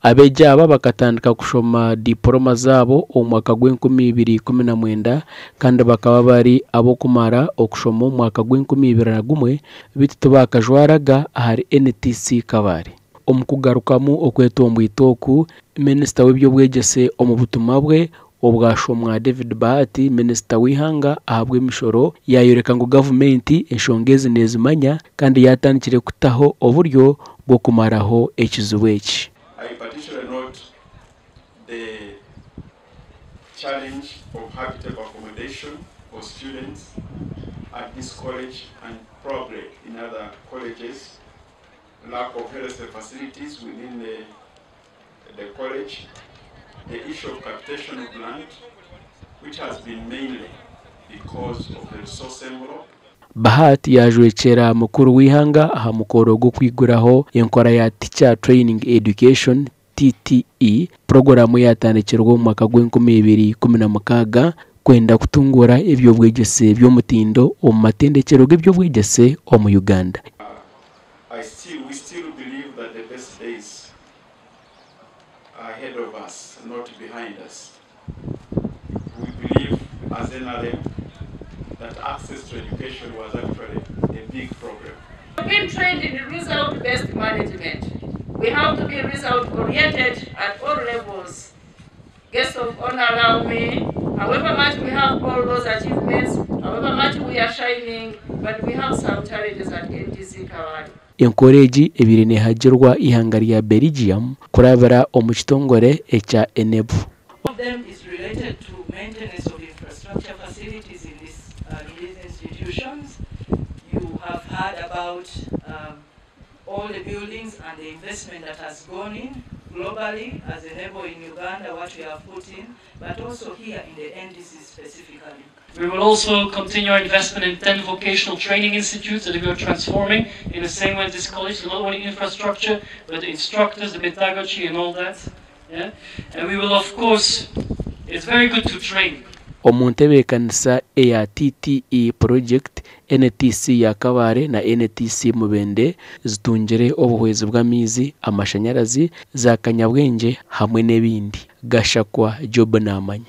abejaba bakatandika kushoma diploma zabo omwaka gw'2019 kandi bakaba bari abo kumara okushoma omwaka gw'2021 bitu bakajwaraga ahari NTC Kabale. Omukugarukamu okwetomba itoku Minisita w'ebyobwegese omu butumwa bwe obwashomwa David Bahati, Minisita w'ihanga ahabwe emishoro yayoreka ngo Gavumenti enshonga ezi nezimanya kandi yatandikire kutaho oburyo bwo kumaraho ekizibu eki. I particularly note the challenge of habitable accommodation for students at this college and probably in other colleges, lack of health facilities within the college, the issue of capitation of land, which has been mainly because of the resource envelope. Bahati yajwekera mukuru w'ihanga aha mukoro gwo kwiguraho enkora ya Teacher Training Education TTE programu yatandikirwa mu mwaka gw'2016 kwenda kutungura ebyobwegese by'omutindo omu matendekero g'ebyobwegese omu Uganda. We still believe that the best days are ahead of us, not behind us. We believe as NRM that access to education was actually a big problem. We've been trained in result-based management. We have to be result-oriented at all levels. Guests of honor allow me, however much we have all those achievements, however much we are shining, but we have some challenges at NTC Kabale. Encourage ebiri nehagirwa ihanga rya Belgium kurabara omu kitongore ekya Enebu. One of them is related to maintenance of infrastructure facilities in these institutions. You have heard about all the buildings and the investment that has gone in globally as Enebu in Uganda, what we have put in, but also here in the NTC specifically. We will also continue our investment in 10 vocational training institutes that we are transforming in the same way as this college, not only infrastructure, but the instructors, the pedagogy and all that. Yeah? And we will, of course, it's very good to train. Omuntebekanisa eya TTE project NTC ya Kabale na NTC Mubende zitungire obuhwezi bw'amizi, amashanyarazi, za kanyabwenge hamwe n'ebindi. Gashakwa Job Namanya.